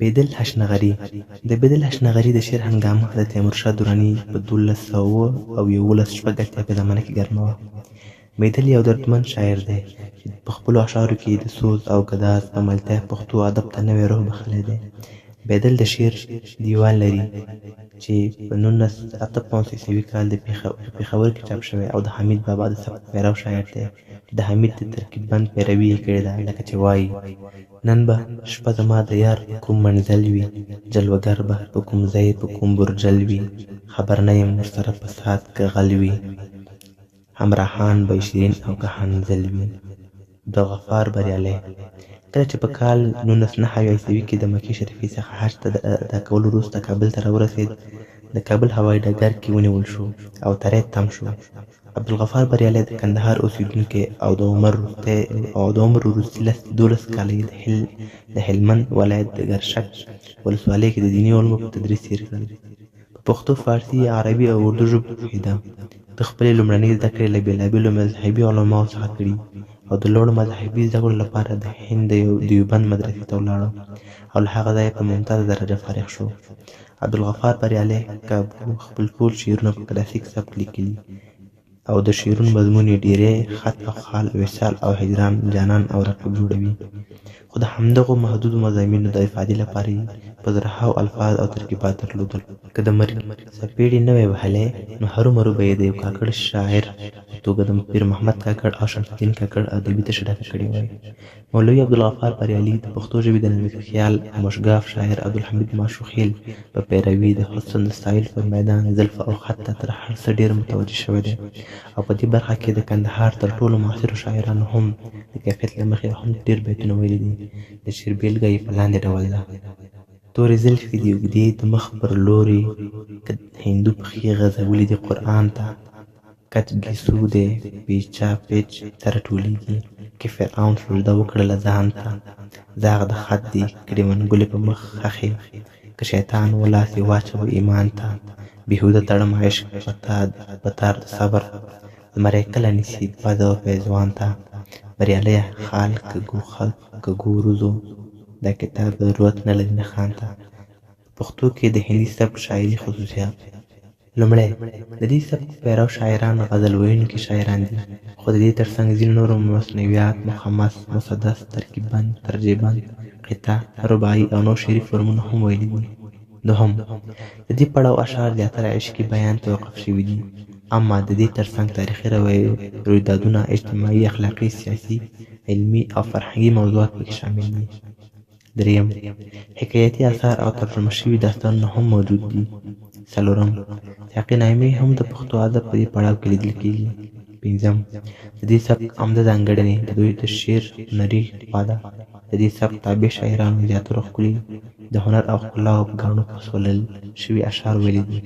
بیدل حشنغري د بیدل حشنغري د شعر هنګامه د تیمورشاه دراني په 1211 شپږ اتیا په زمانه کې ګرمه وه. بیدل یو دردمن شاعر دی چې په خپلو اشعارو کې د سوز او ګداز په ملتیا پښتو ادب ته نوی روح بخښلی دی. بیدل د شعر دیوان لري چې په 1958 عیسوي کال د پېښور کې چاپ شوی او د حمید بابا د سبک پیرو شاعر دی چې د حمید د ترکیب بند پیروي یې کړې ده، لکه چې وایي: نن به شپه زما د یار کوم منزل وي، جلوګر به په کوم ځای په کوم برجل وي، خبر نه یم ورسره په ساعت که غل وي، همراهان به شیرین او که حنظل وي. عبدالغفار بریالی کله چې په کال 1909 عیسوي کې د مکې شریفې څخه حج ته د ادا کولو وروسته کابل ته راورسېد، د کابل هوایي ډګر کې ونیول شو او تری تم شو. عبدالغفار بریالی د کندهار اوسېدونکی او د عمر وروستي 12 کاله یې د هلمند ولایت د ګرشک ولسوالۍ کې د دیني علومو په تدریس تېر کړل. په پښتو، فارسي، عربي او اردو ژبو پوهېده. د خپلې لومړنۍ زده کړې له بېلابېلو مذهبي علماو څخه کړي او د لوړو مذهبي زده کړو لپاره د هند د دیوبند مدرسې ته ولاړ او له هغه ځایه په ممتازه درجه فارغ شو. عبدالغفار بریالی کابو خپل ټول شعرونه په کلاسیک سبک لیکلي او د شعرونو مضمون یې ډېری خط او خال، وصال او هجران، جانان او رقیب جوړوي. خو د همدغو محدودو مضامینو د افادې لپاره یې په زرهاو الفاظ او ترکیبات درلودل. که د مرګ څپېړې نه وی وهلی، نو هرومرو به یې د یو کاکړ شاعر په توګه د پیر محمد کاکړ او شمس الدین کاکړ ادبي تشه ډکه کړې وای. مولوي عبدالغفار بریالي د پښتو ژبې د نویس خیال او مشګاف شاعر عبدالحمید ماشوخېل په پیروي د حسن د ستایلو پر میدان زلف او خط ته تر هر څه ډېر متوجه شوی دی او په دې برخه کې د کندهار تر ټولو معاصرو شاعرانو هم د کیفیت له مخې هم ډېر بیتونه ویلي دي. د شعر بېلګه یې په لاندې ډول ده: تورې زلفې دې اوږدې د مخ پر لورې، که هندو پښې غځولي دي قرآن ته، کټ ګیسو دی پیچا پیچ سره ټولېږي، که فرعون سجده وکړله ځان ته، زاغ د خط دي کړې منګولې په مخ خښې، که شیطان ولاس یې واچوه ایمان ته، بېهوده تړم عشق په تار د صبر، زمری کله نیسي پزه و پیزوان ته. بریالی خال که ګوروزو دا کتاب ضرورت نه لري نښان ته. پښتو کې د هندي سبک شاعري خصوصیات: لومړی، د دې سبک پیرو شاعران غزل ویونکي شاعران دي، خو د دې ترڅنګ ځینو نورو مثنویات، مخمس، مسدس، ترکیب بند، ترجیع بند، قطعه، رباعي او نور شعري فورمونه هم ویلي دي. دوهم، د دې پړاو اشعار زیاتره عشقي بیان ته وقف شوي دي، اما د دې ترڅنګ تاریخي رویدادونه، اجتماعي، اخلاقي، سیاسي، علمي او فرهنګي موضوعات پکې شامل دي. دریم، حکایتي اثار او ترجمه شوي داستانونه هم موجود دي. څلورم، سیاقي نامې هم د پښتو ادب په دې پړاو کې لیدل کېږي. پنځم، د دې سبک عمده ځانګړنې د دوی د شعر هنري خوا ده. د دې سبک تابع شاعرانو زیاترو ښکلي د هنر او ښکلاو په ګاڼو پسولل شوي اشعار ویلي دي.